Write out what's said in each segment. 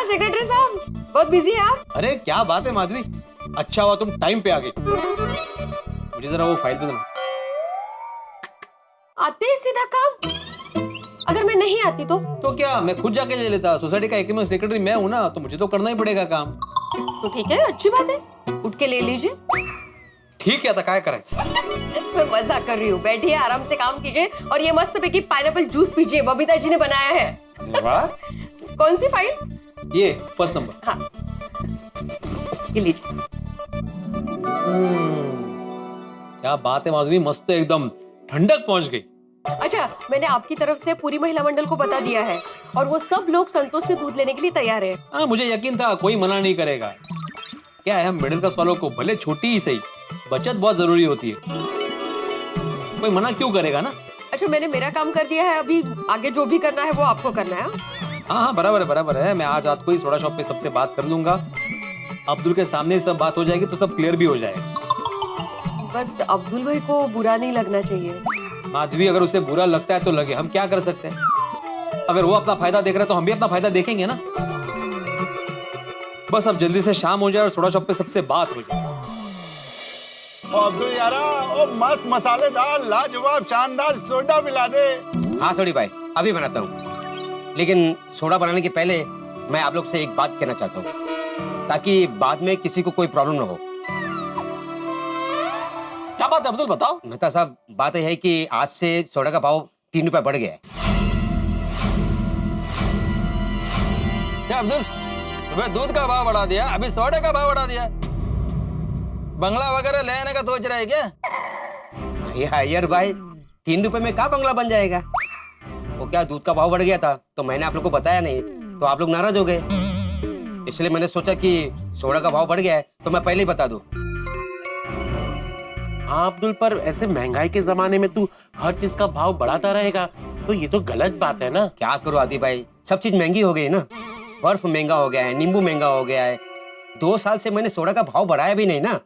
Secretary साहब, बहुत busy है आप। अरे क्या बात है माधवी, अच्छा हुआ तुम टाइम पे आ गई। मुझे जरा वो फाइल दो ना। आते ही सीधा काम। अगर मैं नहीं आती तो क्या मैं खुद जाके ले लेता? सोसाइटी का एकमात्र सेक्रेटरी मैं हूँ ना, तो मुझे तो करना ही पड़ेगा काम। तो ठीक है, अच्छी बात है, उठ के ले लीजिए। ठीक है, आता काय करायचं? मैं मजाक कर रही हूँ, बैठिए आराम से काम कीजिए और ये मस्त पैकी पाइनएप्पल जूस पीजिए, बबीता जी ने बनाया है। वाह, कौन सी फाइल? ये फर्स्ट नंबर। हाँ, ये लीजिए। क्या बात है माधवी, मस्त एकदम ठंडक पहुंच गई। अच्छा, मैंने आपकी तरफ से पूरी महिला मंडल को बता दिया है और वो सब लोग संतोष से दूध लेने के लिए तैयार है। हाँ, मुझे यकीन था कोई मना नहीं करेगा। क्या है, हम मिडिल क्लास वालों को भले छोटी ही सही, बचत बहुत जरूरी होती है। कोई मना क्यों करेगा ना? अच्छा, मैंने मेरा काम कर दिया है, अभी आगे जो भी करना है वो आपको करना है। हाँ हाँ, बराबर है बराबर है। मैं आज रात को ही सोडा शॉप पे सबसे बात कर लूंगा। अब्दुल के सामने ही सब बात हो जाएगी तो सब क्लियर भी हो जाएगा। बस अब्दुल भाई को बुरा नहीं लगना चाहिए। माधवी, अगर उसे बुरा लगता है तो लगे, हम क्या कर सकते हैं? अगर वो अपना फायदा देख रहे हैं तो हम भी अपना फायदा देखेंगे ना। बस अब जल्दी से शाम हो जाए और सोडा शॉप पे सबसे बात हो जाए। अब्दुल यारा, ओ मस्त मसालेदार लाजवाब शानदार सोडा पिला दे। हाँ सोडी भाई, अभी बनाता हूँ। लेकिन सोडा बनाने के पहले मैं आप लोग से एक बात कहना चाहता हूँ, ताकि बाद में किसी को कोई प्रॉब्लम ना हो। क्या बात है अब्दुल, बताओ। मेहता साहब, बात यह है कि आज से सोडा का भाव 3 रुपए बढ़ गया है। क्या अब्दुल, तुम्हें दूध का भाव बढ़ा दिया, अभी सोडे का भाव बढ़ा दिया? बंगला वगैरह लेने का सोच रहे क्या? यार भाई, 3 रुपए में क्या बंगला बन जाएगा? वो क्या, दूध का भाव बढ़ गया था तो मैंने आप लोग को बताया नहीं, तो आप लोग नाराज हो गए। इसलिए मैंने सोचा कि सोडा का भाव बढ़ गया है तो मैं पहले ही बता दूं। हाँ अब्दुल, पर ऐसे महंगाई के जमाने में तू हर चीज का भाव बढ़ाता रहेगा तो ये तो गलत बात है ना। क्या करो आदि भाई, सब चीज महंगी हो गई है ना। बर्फ महंगा हो गया है, नींबू महंगा हो गया है। 2 साल से मैंने सोडा का भाव बढ़ाया भी नहीं ना।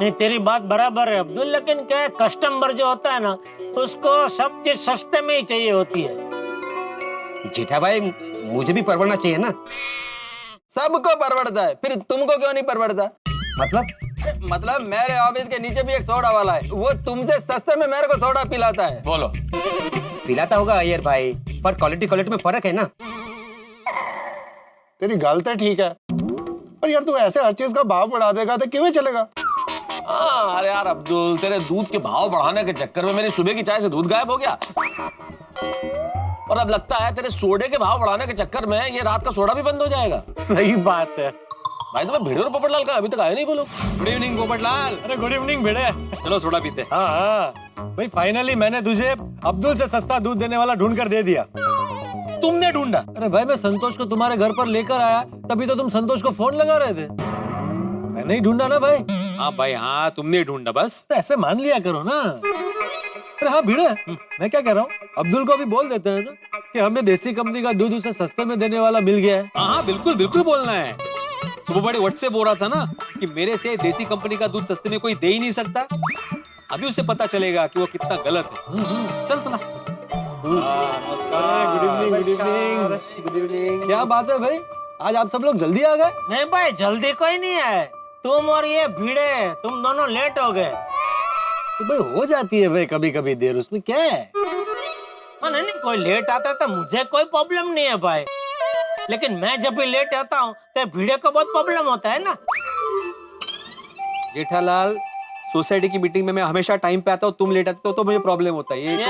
नहीं, तेरी बात बराबर है अब्दुल, लेकिन क्या है, कस्टमर जो होता है ना, उसको सब चीज सस्ते में ही चाहिए होती है। जेठा भाई, मुझे भी परवड़ना चाहिए ना। सबको परवड़ता है, फिर तुमको क्यों नहीं परवड़ता? मतलब मेरे ऑफिस के नीचे भी एक सोडा वाला है, वो तुमसे सस्ते में मेरे को सोडा पिलाता है। बोलो। पिलाता होगा अय्यर भाई, पर क्वालिटी में फर्क है ना। तेरी गल तो ठीक है, पर यार तू ऐसे हर चीज का भाव बढ़ा देगा तो किਵੇਂ चलेगा? हाँ, अरे यार अब्दुल, तेरे दूध के भाव बढ़ाने के चक्कर में मेरी सुबह की चाय से दूध गायब हो गया, और अब लगता है तेरे सोडे के भाव बढ़ाने के चक्कर में ये रात का सोडा भी बंद हो जाएगा। सही बात है भाई। तुम्हें भिड़े और पोपटलाल का अभी तक आया नहीं बोलो। Good evening Popatlal. अरे गुड इवनिंग भिड़े। चलो सोडा पीते। हाँ हाँ भाई, फाइनली मैंने तुझे अब्दुल से सस्ता दूध देने वाला ढूंढ कर दे दिया। तुमने ढूंढा? अरे भाई, मैं संतोष को तुम्हारे घर पर लेकर आया, तभी तो तुम संतोष को फोन लगा रहे थे। मैंने ही ढूंढा ना भाई। हाँ भाई हाँ, तुमने ढूंढा बस। तो ऐसे मान लिया करो ना। अरे हाँ भिड़े, मैं क्या कह रहा हूँ, अब्दुल को भी बोल देते हैं ना कि हमें देसी कंपनी का दूध उसे सस्ते में देने वाला मिल गया है। हाँ बिल्कुल बिल्कुल बोलना है। सुबह बड़े व्हाट्सएप हो रहा था ना कि मेरे से देसी कंपनी का दूध सस्ते में कोई दे ही नहीं सकता। अभी उसे पता चलेगा कि वो कितना गलत है। चल चला। Good evening. क्या बात है भाई, आज आप सब लोग जल्दी आ गए? नहीं भाई, जल्दी कोई नहीं है, तुम और ये भिड़े, तुम दोनों लेट हो गए। तो भाई हो जाती है भाई कभी कभी देर, उसमें क्या है। नहीं, कोई लेट आता है तो मुझे कोई प्रॉब्लम नहीं है भाई, लेकिन मैं जब भी लेट आता हूँ तो भिड़े को बहुत प्रॉब्लम होता है ना। जेठालाल, सोसाइटी की मीटिंग में मैं हमेशा टाइम पे आता हूँ, तुम लेट आते हो तो मुझे प्रॉब्लम होता है। ये तो...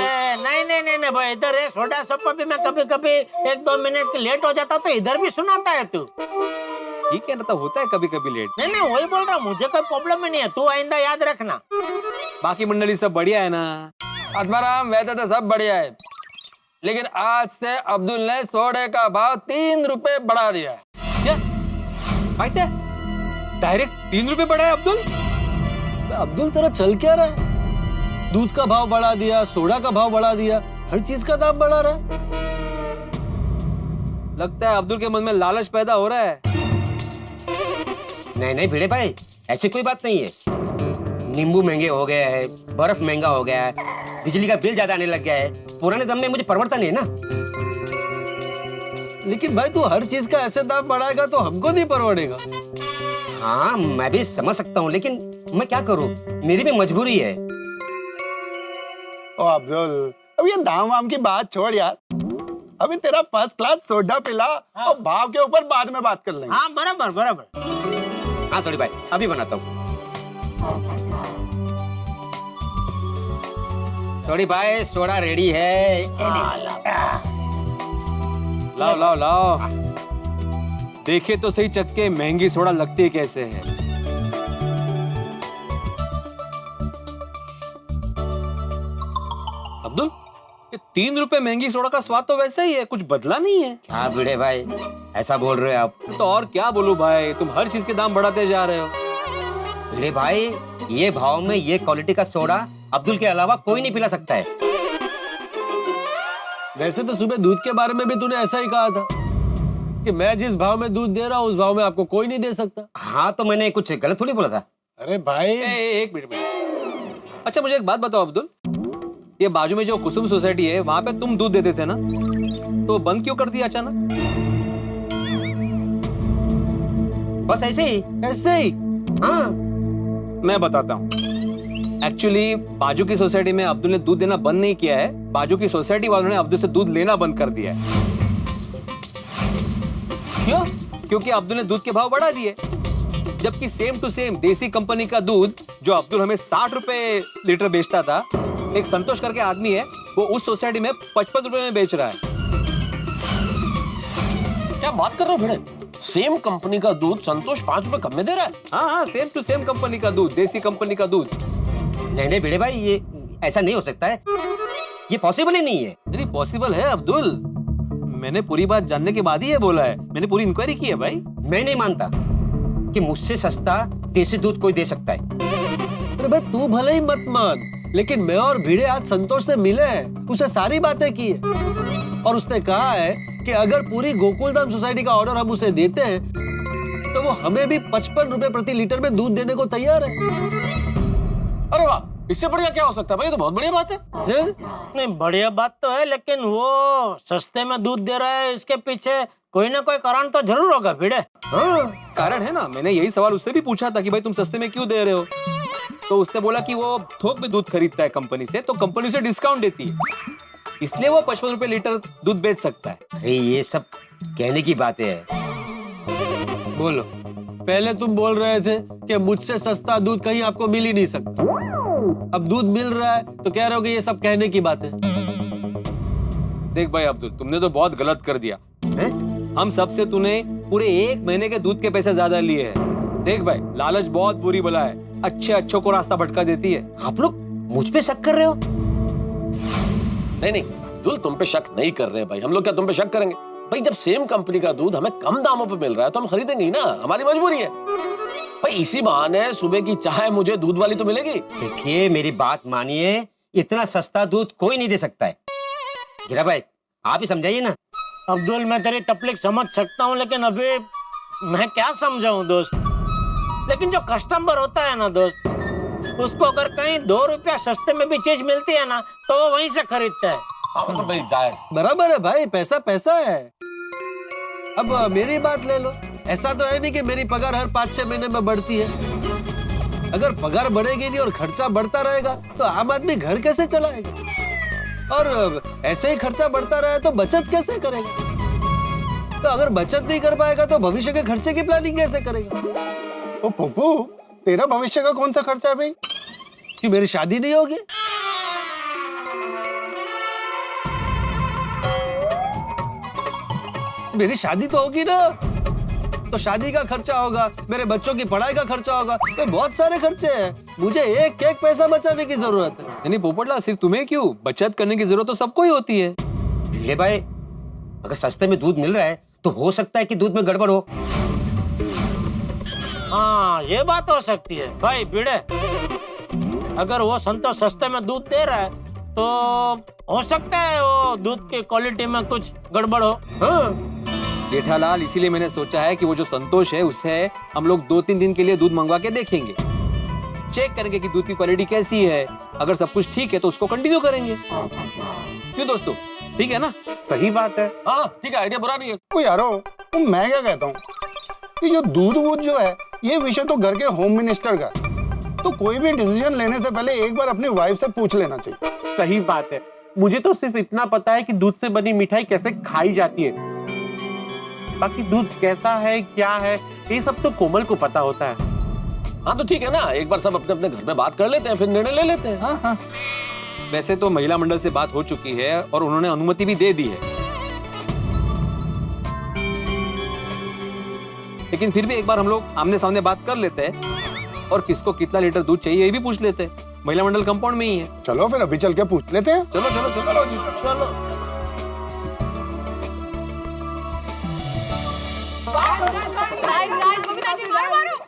नहीं भाई, इधर है सोडा शॉप पर भी मैं कभी कभी 1-2 मिनट लेट हो जाता तो इधर भी सुनाता है तू। ठीक है ना, तो होता है कभी कभी लेट। नहीं, वही बोल रहा हूँ, मुझे कोई प्रॉब्लम ही नहीं है, तू आइंदा याद रखना। बाकी मंडली सब बढ़िया है ना? आत्माराम, वैसे तो सब बढ़िया है, लेकिन आज से अब्दुल ने सोडे का भाव 3 रुपए बढ़ा दिया है। क्या भाई, डायरेक्ट 3 रुपए बढ़ा है अब्दुल? अब्दुल तेरा चल क्या रहा है? दूध का भाव बढ़ा दिया, सोडा का भाव बढ़ा दिया, हर चीज का दाम बढ़ा रहा है। लगता है अब्दुल के मन में लालच पैदा हो रहा है। नहीं भिड़े भाई, ऐसी कोई बात नहीं है। नींबू महंगे हो गए हैं, बर्फ महंगा हो गया है, बिजली का बिल ज्यादा आने लग गया है। पुराने दम में मुझे परवड़ता नहीं है ना। लेकिन भाई तू हर चीज का ऐसे दाम बढ़ाएगा तो हमको नहीं परवड़ेगा। हाँ मैं भी समझ सकता हूँ, लेकिन मैं क्या करूँ, मेरी भी मजबूरी है। ओ अब्दुल, अब ये दाम वाम की बात छोड़ यार, अभी तेरा फर्स्ट क्लास सोडा पिला और भाव के ऊपर बाद में बात कर लेंगे। हाँ बराबर बराबर। हाँ सॉरी भाई, अभी बनाता हूँ। सॉरी भाई, सोडा रेडी है। लाओ लाओ लाओ, देखे तो सही चक्के महंगी सोडा लगती कैसे है। अब्दुल, ये 3 रुपए महंगी सोडा का स्वाद तो वैसा ही है, कुछ बदला नहीं है। क्या भिड़े भाई, ऐसा बोल रहे हो आप? तो और क्या बोलूं भाई, तुम हर चीज के दाम बढ़ाते जा रहे हो। भिड़े भाई, ये भाव में ये क्वालिटी का सोडा अब्दुल के अलावा कोई नहीं पिला सकता है। वैसे तो सुबह दूध के बारे में भी तूने ऐसा ही कहा था कि मैं जिस भाव में दूध दे रहा हूँ उस भाव में आपको कोई नहीं दे सकता। हाँ तो मैंने कुछ गलत थोड़ी बोला था। अरे भाई एक मिनट। अच्छा मुझे एक बात बताओ अब्दुल, ये बाजू में जो कुसुम सोसाइटी है वहां पे तुम दूध देते थे ना, तो बंद क्यों कर दिया अचानक? बस ऐसे ही। ऐसे ही? हाँ मैं बताता हूँ। एक्चुअली बाजू की सोसाइटी में अब्दुल ने दूध देना बंद नहीं किया है, बाजू की सोसाइटी वालों ने अब्दुल से दूध लेना बंद कर दिया है। क्यों? क्योंकि अब्दुल ने दूध के भाव बढ़ा दिए, जबकि सेम टू सेम देसी कंपनी का दूध जो अब्दुल हमें 60 रुपए लीटर बेचता था, एक संतोष करके आदमी है, वो उस सोसाइटी में 55 रुपए में बेच रहा है। क्या बात कर रहे हो भिड़े? सेम कंपनी का दूध संतोष 5 रुपए कम में दे रहा है? हाँ हाँ, सेम टू सेम कंपनी का दूध, देसी कंपनी का दूध। नहीं भिड़े भाई, ये ऐसा नहीं हो सकता है, ये पॉसिबल ही नहीं है। नहीं पॉसिबल है अब्दुल, मैंने पूरी बात जानने के बाद ही ये बोला है, मैंने पूरी इंक्वायरी की है भाई। मैं नहीं मानता कि मुझसे सस्ता देसी दूध कोई दे सकता है। अरे भाई तू भले ही मत मान, लेकिन मैं और भिड़े आज संतोष से मिले हैं, उसे सारी बातें की है और उसने कहा है कि अगर पूरी गोकुलधाम सोसाइटी का ऑर्डर हम उसे देते हैं तो वो हमें भी 55 रुपए प्रति लीटर में दूध देने को तैयार है। अरे वाह, इससे बढ़िया क्या हो सकता है भाई, ये तो बहुत बढ़िया बात है। फिर नहीं बढ़िया बात तो है, लेकिन वो सस्ते में दूध दे रहा है, इसके पीछे कोई ना कोई कारण तो जरूर होगा भिड़े। हाँ कारण है ना, मैंने यही सवाल उससे भी पूछा था कि भाई तुम सस्ते में क्यों दे रहे हो, तो उसने बोला कि वो थोक में दूध खरीदता है कंपनी से, तो कंपनी उसे डिस्काउंट देती है, इसलिए वो 55 रुपए लीटर दूध बेच सकता है। अरे ये सब कहने की बातें है। बोलो, पहले तुम बोल रहे थे कि मुझसे सस्ता दूध कहीं आपको मिल ही नहीं सकता, अब दूध मिल रहा है तो कह रहे हो कि ये सब कहने की बात है। देख भाई अब्दुल, तुमने तो बहुत गलत कर दिया है? हम सबसे तूने पूरे 1 महीने के दूध के पैसे ज्यादा लिए हैं। देख भाई, लालच बहुत बुरी बला है, अच्छे अच्छों को रास्ता भटका देती है। आप लोग मुझ पे शक कर रहे हो? नहीं अब्दुल, तुम पे शक नहीं कर रहे भाई, हम लोग क्या तुम पे शक करेंगे भाई? जब सेम कंपनी का दूध हमें कम दामों पे मिल रहा है तो हम खरीदेंगे ही ना, हमारी मजबूरी है भाई। इसी बहाने सुबह की चाय मुझे दूध वाली तो मिलेगी। देखिए मेरी बात मानिए, इतना सस्ता दूध कोई नहीं दे सकता है। गिरा भाई आप ही समझाइए ना। अब्दुल मैं तेरी तकलीफ समझ सकता हूँ, लेकिन अभी मैं क्या समझाऊं दोस्त। लेकिन जो कस्टमर होता है ना दोस्त, उसको अगर कहीं 2 रुपया सस्ते में भी चीज मिलती है ना तो वो वहीं से खरीदता है। तो भाई जायज बराबर है भाई, पैसा पैसा है। अब मेरी बात ले लो, ऐसा तो है नहीं कि मेरी पगार हर 5-6 महीने में बढ़ती है। अगर पगार बढ़ेगी नहीं और खर्चा बढ़ता रहेगा तो आम आदमी घर कैसे चलाएगा, और ऐसे ही खर्चा बढ़ता रहे तो बचत कैसे करेगा? तो अगर बचत नहीं कर पाएगा तो भविष्य के खर्चे की प्लानिंग कैसे करेगा? ओ पप्पू, तेरा भविष्य का कौन सा खर्चा है भाई? कि मेरी शादी नहीं होगी? मेरी शादी तो होगी ना, तो शादी का खर्चा होगा, मेरे बच्चों की पढ़ाई का खर्चा होगा, तो बहुत सारे खर्चे हैं। मुझे एक एक पैसा बचाने की जरूरत है। नहीं पोपटलाल, सिर्फ तुम्हें क्यों, बचत करने की जरूरत तो सबको ही होती है। ले भाई, अगर सस्ते में दूध मिल रहा है तो हो सकता है कि दूध में गड़बड़ हो। हाँ ये बात हो सकती है भाई भिड़े, अगर वो संतोष सस्ते में दूध दे रहा है तो हो सकता है वो दूध की क्वालिटी में कुछ गड़बड़ हो। हाँ जेठालाल, इसीलिए मैंने सोचा है कि वो जो संतोष है उससे हम लोग 2-3 दिन के लिए दूध मंगवा के देखेंगे, चेक करेंगे कि दूध की क्वालिटी कैसी है। अगर सब कुछ ठीक है तो उसको कंटिन्यू करेंगे। क्यों दोस्तों, ठीक है ना? सही बात है। हाँ ठीक है, आइडिया बुरा नहीं है। ओ यारो, तो मैं क्या कहता हूँ कि जो दूध वूध जो है, ये विषय तो घर के होम मिनिस्टर का है। तो कोई भी डिसीजन लेने से पहले एक बार अपनी वाइफ से पूछ लेना चाहिए। सही बात है। मुझे तो सिर्फ इतना पता है कि दूध से बनी मिठाई कैसे खाई जाती है। बाकी दूध कैसा है, क्या है, ये सब तो कोमल को पता होता है। हाँ तो ठीक है ना, एक बार सब अपने अपने घर में बात कर लेते हैं, फिर निर्णय ले लेते हैं। हाँ हाँ। वैसे तो महिला मंडल से बात हो चुकी है और उन्होंने अनुमति भी दे दी है, लेकिन फिर भी एक बार हम लोग आमने सामने बात कर लेते हैं और किसको कितना लीटर दूध चाहिए ये भी पूछ लेते हैं। महिला मंडल कंपाउंड में ही है। चलो फिर अभी चल के पूछ लेते हैं। चलो चलो चलो, चलो जी चलो। चलो।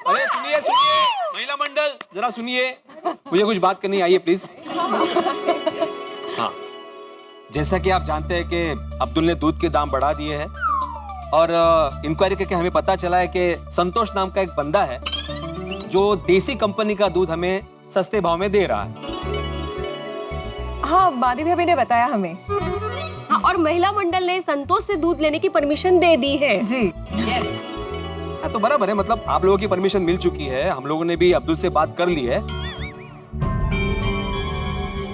अरे सुनिए सुनिए, महिला मंडल जरा सुनिए, मुझे कुछ बात करनी आई है प्लीज। हाँ, जैसा कि आप जानते हैं कि अब्दुल ने दूध के दाम बढ़ा दिए हैं और इंक्वायरी करके हमें पता चला है कि संतोष नाम का एक बंदा है जो देसी कंपनी का दूध हमें सस्ते भाव में दे रहा है। हाँ, मादी भाभी ने बताया हमें। हाँ, और महिला मंडल ने संतोष से दूध लेने की परमिशन दे दी है। जी। यस। हाँ, तो बराबर है, मतलब आप लोगों की परमिशन मिल चुकी है, हम लोगों ने भी अब्दुल से बात कर ली है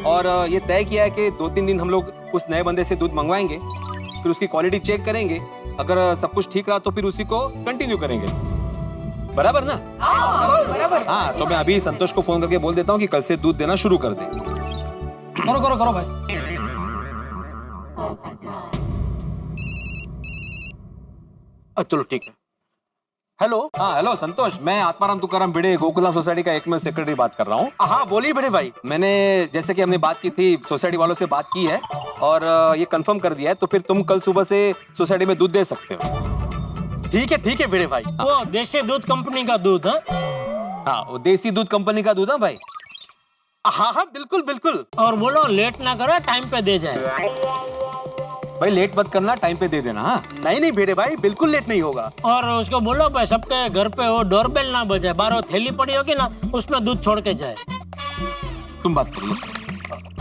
और ये तय किया है कि 2-3 दिन हम लोग उस नए बंदे से दूध मंगवाएंगे, फिर उसकी क्वालिटी चेक करेंगे, अगर सब कुछ ठीक रहा तो फिर उसी को कंटिन्यू करेंगे। बराबर ना? बराबर। हाँ, तो मैं अभी संतोष को फोन करके बोल देता हूँ कि कल से दूध देना शुरू कर दे। करो करो करो भाई। चलो ठीक है। हेलो। हाँ हेलो संतोष, मैं आत्माराम तुकाराम भिड़े गोकुलधाम सोसाइटी का एकमेव सेक्रेटरी बात कर रहा हूँ। हाँ बोलिए बड़े भाई। मैंने जैसे कि हमने बात की थी, सोसाइटी वालों से बात की है और ये कंफर्म कर दिया है, तो फिर तुम कल सुबह से सोसाइटी में दूध दे सकते हो। ठीक है भिड़े भाई। वो देसी दूध कंपनी का दूध है। हाँ, वो देसी दूध कंपनी का दूध है भाई। हाँ हाँ बिल्कुल बिल्कुल। और बोलो लेट ना करो, टाइम पे दे जाए। भाई लेट मत करना, टाइम पे दे देना। हाँ नहीं भिड़े भाई, बिल्कुल लेट नहीं होगा। और उसको बोलो भाई सबके घर पे वो डोरबेल ना बजाए, बाहर थैली पड़ी होगी ना उसमें दूध छोड़ के जाए। तुम बात करो।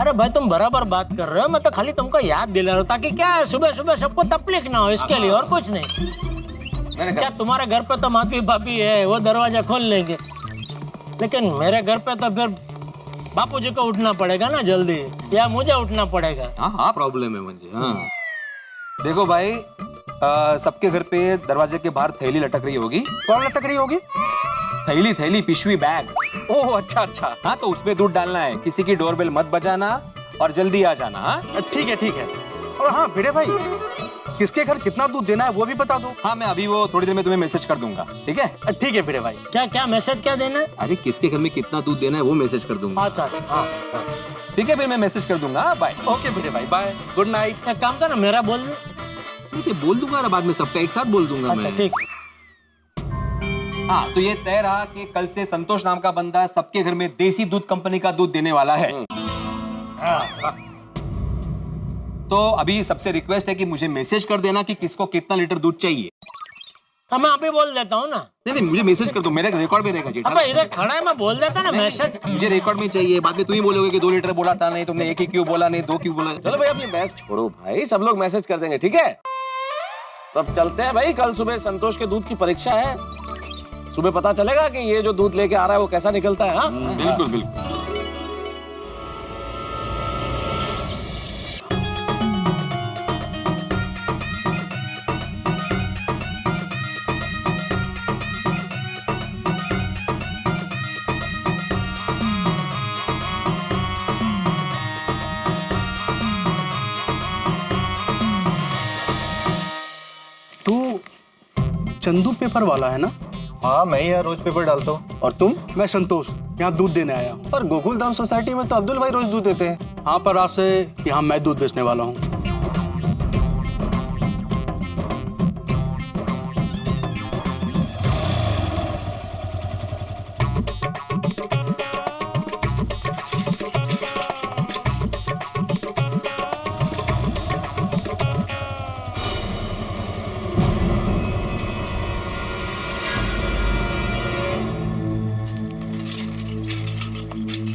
अरे भाई तुम बराबर बात कर रहे हो, मैं तो खाली तुमको याद दिला रहा हूँ ताकि क्या है सुबह सुबह सबको तकलीफ ना हो, इसके लिए और कुछ नहीं। क्या तुम्हारे घर पे तो माफी भाभी है, वो दरवाजा खोल लेंगे, लेकिन मेरे घर पे तो फिर बापूजी को उठना पड़ेगा ना जल्दी, या मुझे उठना पड़ेगा। हाँ प्रॉब्लम है मुझे। हाँ देखो भाई, सबके घर पे दरवाजे के बाहर थैली लटक रही होगी। कौन लटक रही होगी? थैली पिशवी बैग। ओह अच्छा। हाँ, तो उसमें दूध डालना है, किसी की डोरबेल मत बजाना और जल्दी आ जाना। हाँ ठीक है। और हाँ भिड़े भाई, किसके घर कितना दूध देना है वो भी बता दो। हाँ, मैं अभी वो थोड़ी देर में तुम्हें मैसेज कर दूंगा। ठीक है? ठीक है भिड़े भाई। क्या मैसेज क्या देना है? अरे किसके घर में कितना दूध देना है वो मैसेज कर दूंगा। अच्छा हाँ। ठीक है, फिर मैं मैसेज कर दूंगा। बाय। ओके भिड़े भाई, बाय, गुड नाइट। एक काम कर ना, मेरा बोल दे। ठीक है, बोल दूंगा ना, बाद में सबका एक साथ बोल दूंगा अच्छा मैं। ठीक। हाँ, तो ये तय रहा कि कल से संतोष नाम का बंदा सबके घर में देसी दूध कंपनी का दूध देने वाला है। तो अभी सबसे रिक्वेस्ट है कि मुझे मैसेज कर देना कि किसको कितना लीटर दूध चाहिए। हाँ मैं अभी बोल देता हूँ ना। नहीं, मुझे मैसेज कर दो, मेरे रिकॉर्ड में रहेगा जी। अब इधर खड़ा है, मैं बोल देता ना मैसेज। मुझे रिकॉर्ड में चाहिए, बाद में तुम ही बोलोगे कि 2 लीटर बोला था, नहीं तुमने 1 ही क्यों बोला, नहीं 2 क्यों बोला। चलो भाई अपनी बहस छोड़ो भाई, सब लोग मैसेज कर देंगे, ठीक है? तो अब चलते हैं भाई, कल सुबह संतोष के दूध की परीक्षा है, सुबह पता चलेगा कि ये जो दूध लेके आ रहा है वो कैसा निकलता है। हाँ बिल्कुल बिल्कुल। तू चंदू पेपर वाला है ना? हाँ, मैं ही यहाँ रोज पेपर डालता हूँ। और तुम? मैं संतोष, यहाँ दूध देने आया हूँ। और गोकुलधाम सोसाइटी में तो अब्दुल भाई रोज दूध देते हैं। हाँ, पर आज से यहाँ मैं दूध बेचने वाला हूँ।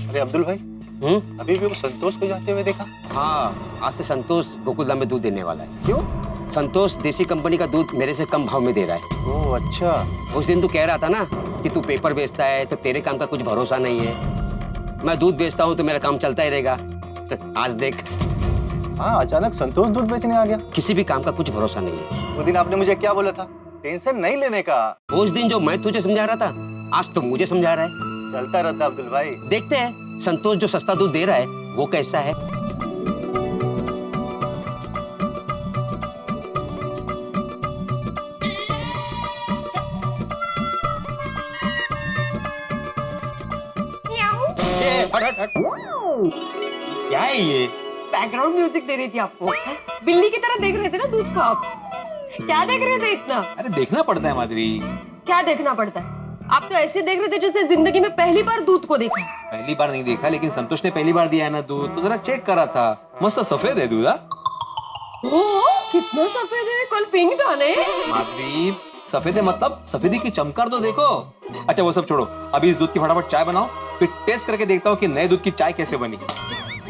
अरे अब्दुल भाई, अभी भी वो संतोष को जाते हुए देखा? हाँ, आज से संतोष गोकुलधाम में दूध देने वाला है। क्यों? संतोष देसी कंपनी का दूध मेरे से कम भाव में दे रहा है। ओह अच्छा। उस दिन तू कह रहा था ना कि तू पेपर बेचता है तो तेरे काम का कुछ भरोसा नहीं है। मैं दूध बेचता हूँ तो मेरा काम चलता ही रहेगा। आज देख। हाँ, अचानक संतोष दूध बेचने आ गया। किसी भी काम का कुछ भरोसा नहीं है। वो दिन आपने मुझे क्या बोला था? टेंशन नहीं लेने का। उस दिन जो मैं तुझे समझा रहा था, आज तो मुझे समझा रहा है। चलता रहता अब्दुल भाई। देखते हैं संतोष जो सस्ता दूध दे रहा है वो कैसा है। क्या है ये? बैकग्राउंड म्यूजिक दे रही थी आपको। बिल्ली की तरह देख रहे थे ना दूध को आप। क्या देख रहे थे इतना? अरे देखना पड़ता है माधुरी। क्या देखना पड़ता है? आप तो ऐसे देख रहे थे जैसे जिंदगी में पहली बार दूध को देखा। पहली बार नहीं देखा, लेकिन संतोष ने पहली बार दिया है ना दूध, तो जरा चेक करा था। मस्त सफेद है दूध। कितना सफेद है, कल पिंक था ने। माधुरी, सफेद है मतलब सफेदी की चमकार तो देखो। अच्छा वो सब छोड़ो, अभी इस दूध की फटाफट चाय बनाओ, फिर टेस्ट करके देखता हूँ कि नए दूध की चाय कैसे बनी।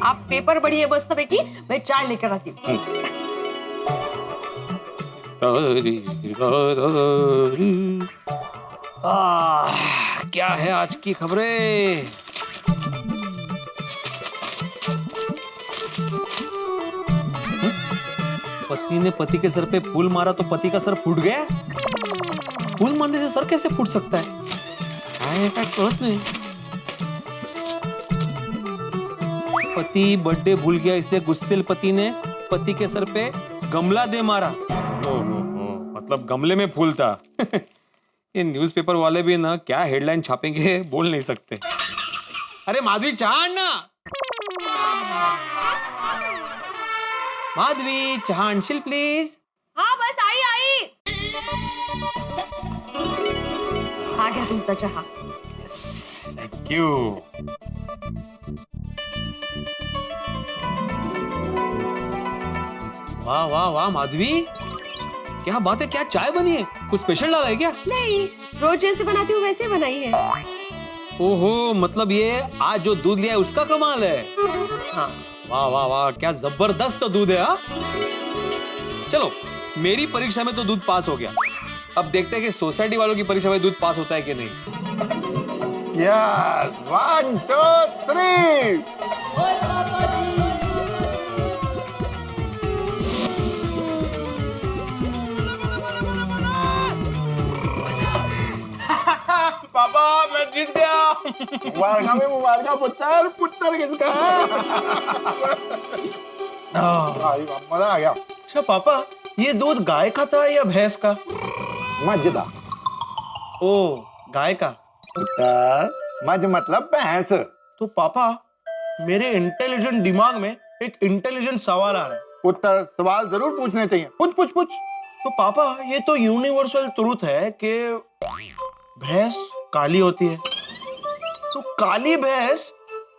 आप पेपर पढ़िए मस्त की, मैं चाय लेकर आती हूँ। क्या है आज की खबरें? पत्नी ने पति के सर पे फूल मारा तो पति का सर फूट गया। फूल मारने से सर कैसे फूट सकता है? नहीं। पति बर्थडे भूल गया, इसलिए गुस्सेल पति ने पति के सर पे गमला दे मारा। मतलब गमले में फूल था। ये न्यूज़पेपर वाले भी ना क्या हेडलाइन छापेंगे बोल नहीं सकते। अरे माधवी चाह ना, माधवी चाह अंशिल प्लीज। हाँ बस आई। आ गया तुमचा चहा। Thank you. वाह वाह वाह माधवी, क्या बात है, क्या चाय बनी है? कुछ स्पेशल डाला है क्या? नहीं, रोज जैसे बनाती हूँ वैसे बनाई है। ओहो, मतलब ये आज जो दूध लिया है उसका कमाल है। हाँ। वाह वाह वाह, क्या जबरदस्त दूध है। हाँ चलो, मेरी परीक्षा में तो दूध पास हो गया, अब देखते हैं कि सोसाइटी वालों की परीक्षा में दूध पास होता है कि नहीं। यस, 1 2 3। पापा मैं जीत गया। मुबारका पुत्र, पुत्र किसका है? मजा आ गया। अच्छा पापा, ये दूध गाय का था या भैंस का? मजदा। ओ, गाय का। पुत्र, मज मतलब भैंस। तो पापा, मेरे इंटेलिजेंट दिमाग में एक इंटेलिजेंट सवाल आ रहा है। पुत्र, सवाल जरूर पूछने चाहिए। पूछ। तो पापा, ये तो यूनिवर्सल ट्रूथ है कि भैंस काली होती है, तो काली भैंस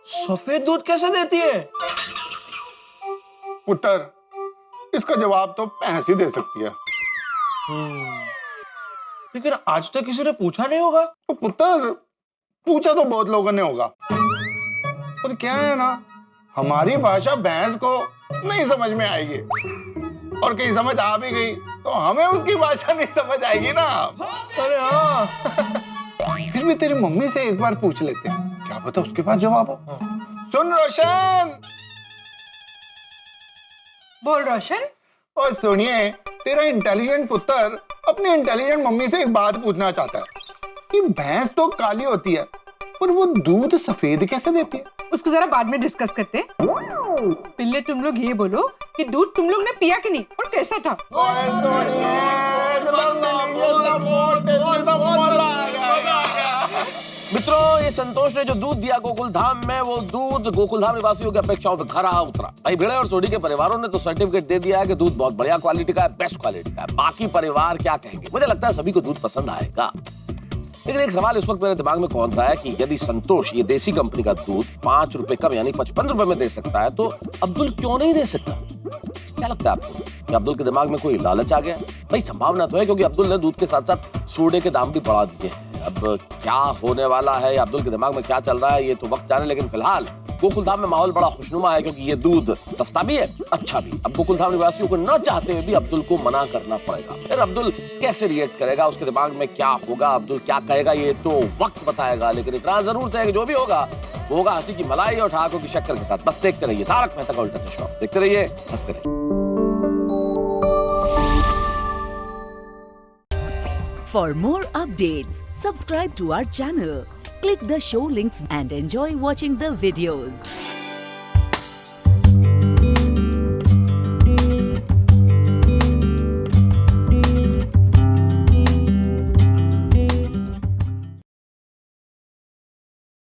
सफेद दूध कैसे देती है? पुत्र, इसका जवाब तो भैंस ही दे सकती है। लेकिन आज तक किसी ने पूछा नहीं होगा। तो पुत्र, पूछा तो बहुत लोगों ने होगा, पर क्या है ना, हमारी भाषा भैंस को नहीं समझ में आएगी, और कहीं समझ आ भी गई तो हमें उसकी भाषा नहीं समझ आएगी ना। अरे हाँ। फिर भी तेरी मम्मी से एक बार पूछ लेते हैं, क्या पता उसके पास जवाब हो। सुन रोशन। बोल रोशन। और सुनिए, तेरा इंटेलिजेंट पुत्र अपनी इंटेलिजेंट मम्मी से एक बात पूछना चाहता है कि भैंस तो काली होती है, पर वो दूध सफेद कैसे देती है? उसको जरा बाद में डिस्कस करते हैं। पहले तुम लोग ये बोलो कि दूध तुम लोग ने पिया कि नहीं और कैसा था? मित्रों, ये संतोष ने जो दूध दिया गोकुलधाम में, वो दूध गोकुलधाम निवासियों की अपेक्षाओं पे खरा उतरा। भाई भिड़े और सोडी के परिवारों ने तो सर्टिफिकेट दे दिया है कि दूध बहुत बढ़िया क्वालिटी का है, बेस्ट क्वालिटी का है। बाकी परिवार क्या कहेंगे? मुझे लगता है सभी को दूध पसंद आएगा। लेकिन एक सवाल इस वक्त मेरे दिमाग में कौन रहा है कि यदि संतोष ये देसी कंपनी का दूध 5 रुपए कम यानी 55 रुपए में दे सकता है, तो अब्दुल क्यों नहीं दे सकता? क्या लगता है आपको कि अब्दुल के दिमाग में कोई लालच आ गया? भाई संभावना तो है, क्योंकि अब्दुल ने दूध के साथ साथ सोडे के दाम भी बढ़ा दिए हैं। अब क्या होने वाला है, अब्दुल के दिमाग में क्या चल रहा है, ये तो वक्त जाने। लेकिन फिलहाल गोकुलधाम में माहौल बड़ा खुशनुमा है क्योंकि ये दूध सस्ता भी है, अच्छा भी। अब गोकुलधाम निवासियों को न चाहते हुए भी अब्दुल को मना करना पड़ेगा। फिर अब्दुल कैसे रिएक्ट करेगा, उसके दिमाग में क्या होगा, अब्दुल क्या कहेगा, ये तो वक्त बताएगा। लेकिन इतना जरूर है कि जो भी होगा वो होगा हंसी की मलाई और ठहाकों की शक्कर के साथ। बस देखते रहिए तारक मेहता का उल्टा चश्मा, देखते रहिए, हंसते रहिए। For more updates, subscribe to our channel, click the show links and enjoy watching the videos.